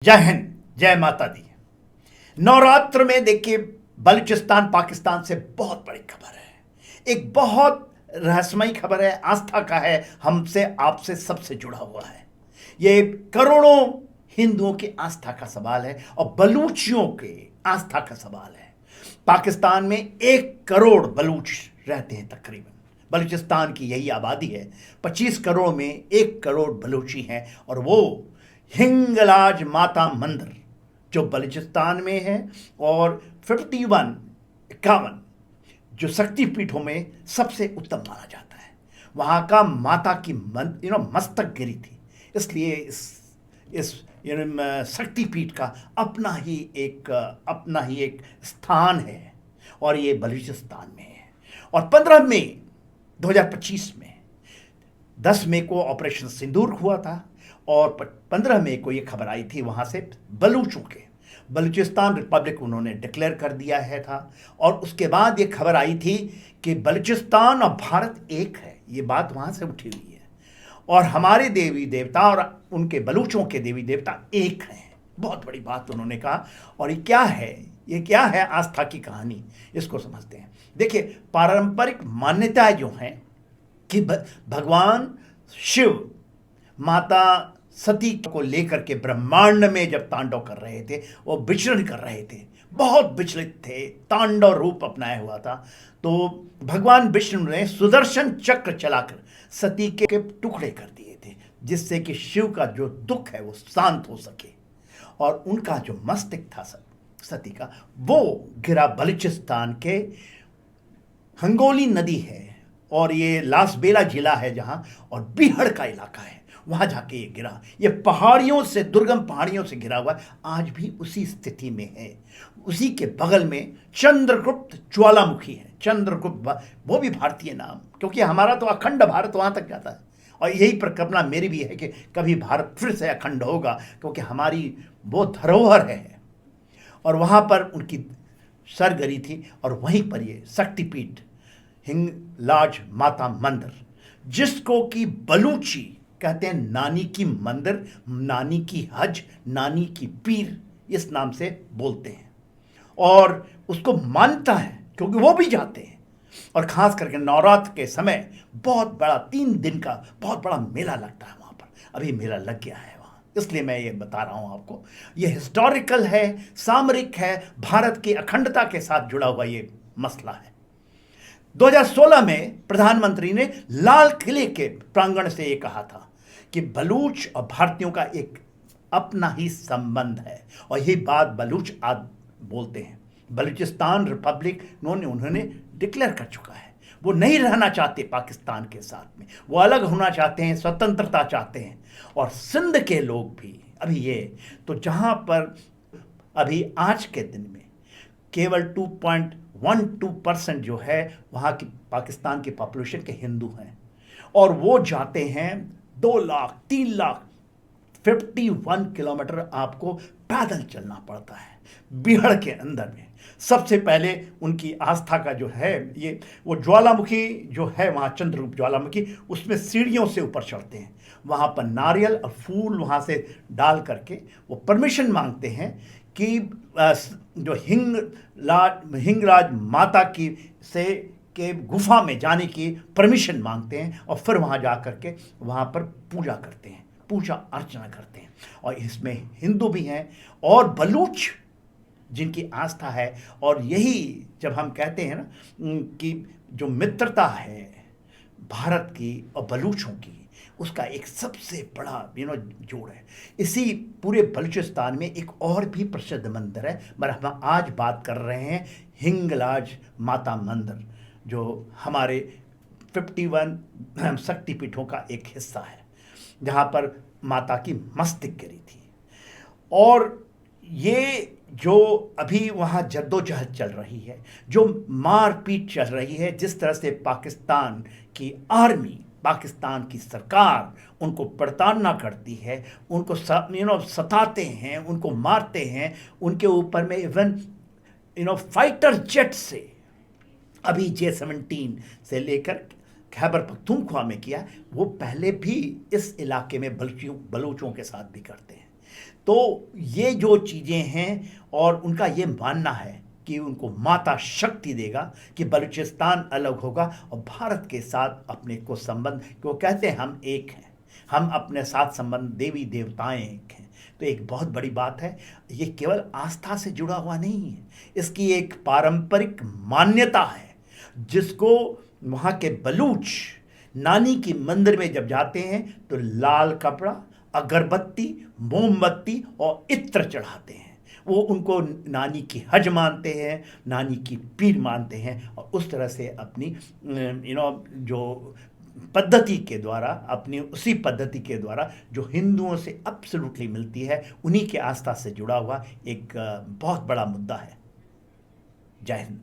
जय हिंद, जय माता दी। नवरात्र में देखिए बलूचिस्तान पाकिस्तान से बहुत बड़ी खबर है। एक बहुत रहस्यमयी खबर है, आस्था का है, हमसे आपसे सबसे जुड़ा हुआ है। ये करोड़ों हिंदुओं की आस्था का सवाल है और बलूचियों के आस्था का सवाल है। पाकिस्तान में 1 करोड़ बलूच रहते हैं तकरीबन। बलूचिस्तान की यही आबादी है। 25 करोड़ में 1 करोड़ बलूची हैं और वो हिंगलाज माता मंदिर जो बलूचिस्तान में है और 51 जो शक्तिपीठों में सबसे उत्तम माना जाता है। वहाँ का माता की मस्तक गिरी थी, इसलिए इस शक्तिपीठ का अपना ही एक स्थान है और ये बलूचिस्तान में है। और 15 मई 2025 में 10 मई को ऑपरेशन सिंदूर हुआ था और 15 मई को ये खबर आई थी वहाँ से बलूचों के बलूचिस्तान रिपब्लिक उन्होंने डिक्लेयर कर दिया है था। और उसके बाद ये खबर आई थी कि बलूचिस्तान और भारत एक है। ये बात वहाँ से उठी हुई है और हमारे देवी देवता और उनके बलूचों के देवी देवता एक हैं। बहुत बड़ी बात उन्होंने कहा। और ये क्या है आस्था की कहानी, इसको समझते हैं। देखिए, पारंपरिक मान्यताएं जो हैं कि भगवान शिव माता सती को लेकर के ब्रह्मांड में जब तांडव कर रहे थे, वो विचरण कर रहे थे, बहुत विचलित थे, तांडव रूप अपनाया हुआ था। तो भगवान विष्णु ने सुदर्शन चक्र चलाकर सती के टुकड़े कर दिए थे, जिससे कि शिव का जो दुख है वो शांत हो सके। और उनका जो मस्तक था सती का, वो गिरा बलूचिस्तान के हंगोली नदी है और ये लासबेला जिला है जहाँ, और बिहड़ का इलाका है, वहाँ जाके ये गिरा। ये दुर्गम पहाड़ियों से गिरा हुआ है, आज भी उसी स्थिति में है। उसी के बगल में चंद्रगुप्त ज्वालामुखी है। चंद्रगुप्त वो भी भारतीय नाम, क्योंकि हमारा तो अखंड भारत वहाँ तक जाता है और यही परिकल्पना मेरी भी है कि कभी भारत फिर से अखंड होगा, क्योंकि हमारी वो धरोहर है। और वहाँ पर उनकी सर गिरी थी और वहीं पर ये शक्तिपीठ हिंगलाज माता मंदिर, जिसको कि बलूची कहते हैं नानी की मंदिर, नानी की हज, नानी की पीर, इस नाम से बोलते हैं। और उसको मानता है क्योंकि वो भी जाते हैं। और ख़ास करके नवरात्र के समय बहुत बड़ा 3 दिन का बहुत बड़ा मेला लगता है वहाँ पर। अभी मेला लग गया है वहाँ, इसलिए मैं ये बता रहा हूँ आपको। ये हिस्टोरिकल है, सामरिक है, भारत की अखंडता के साथ जुड़ा हुआ ये मसला है। 2016 में प्रधानमंत्री ने लाल किले के प्रांगण से ये कहा था कि बलूच और भारतीयों का एक अपना ही संबंध है। और यही बात बलूच आज बोलते हैं। बलूचिस्तान रिपब्लिक उन्होंने डिक्लेयर कर चुका है। वो नहीं रहना चाहते पाकिस्तान के साथ में, वो अलग होना चाहते हैं, स्वतंत्रता चाहते हैं। और सिंध के लोग भी अभी ये तो जहाँ पर अभी आज के दिन में केवल 2.12% जो है वहाँ की पाकिस्तान की पॉपुलेशन के हिंदू हैं, और वो जाते हैं 2 लाख 3 लाख 51 किलोमीटर आपको पैदल चलना पड़ता है बिहार के अंदर में। सबसे पहले उनकी आस्था का जो है ये वो ज्वालामुखी जो है वहाँ, चंद्रगुप्त ज्वालामुखी, उसमें सीढ़ियों से ऊपर चढ़ते हैं। वहाँ पर नारियल और फूल वहाँ से डाल करके वो परमिशन मांगते हैं कि जो हिंगराज माता की से के गुफा में जाने की परमिशन मांगते हैं और फिर वहाँ जा कर के वहाँ पर पूजा करते हैं, पूजा अर्चना करते हैं। और इसमें हिंदू भी हैं और बलूच जिनकी आस्था है। और यही जब हम कहते हैं ना कि जो मित्रता है भारत की और बलूचों की, उसका एक सबसे बड़ा जोड़ है। इसी पूरे बलूचिस्तान में एक और भी प्रसिद्ध मंदिर है, मगर हम आज बात कर रहे हैं हिंगलाज माता मंदिर, जो हमारे 51 शक्तिपीठों का एक हिस्सा है, जहाँ पर माता की मस्तक गिरी थी। और ये जो अभी वहाँ जद्दोजहद चल रही है, जो मारपीट चल रही है, जिस तरह से पाकिस्तान की आर्मी, पाकिस्तान की सरकार उनको प्रताड़ना करती है, उनको सताते हैं, उनको मारते हैं, उनके ऊपर में इवन फाइटर जेट से अभी J-17 से लेकर खैबर पख्तूनख्वा में किया, वो पहले भी इस इलाके में बलूचों के साथ भी करते हैं। तो ये जो चीज़ें हैं और उनका ये मानना है कि उनको माता शक्ति देगा कि बलूचिस्तान अलग होगा और भारत के साथ अपने को संबंध, वो कहते हैं हम एक हैं, हम अपने साथ संबंध देवी देवताएं एक हैं। तो एक बहुत बड़ी बात है, ये केवल आस्था से जुड़ा हुआ नहीं है, इसकी एक पारंपरिक मान्यता है जिसको वहाँ के बलूच नानी की मंदिर में जब जाते हैं तो लाल कपड़ा, अगरबत्ती, मोमबत्ती और इत्र चढ़ाते हैं। वो उनको नानी की हज मानते हैं, नानी की पीर मानते हैं और उस तरह से अपनी जो पद्धति के द्वारा, अपनी उसी पद्धति के द्वारा जो हिंदुओं से एब्सोल्युटली मिलती है, उन्हीं के आस्था से जुड़ा हुआ एक बहुत बड़ा मुद्दा है। जय हिंद।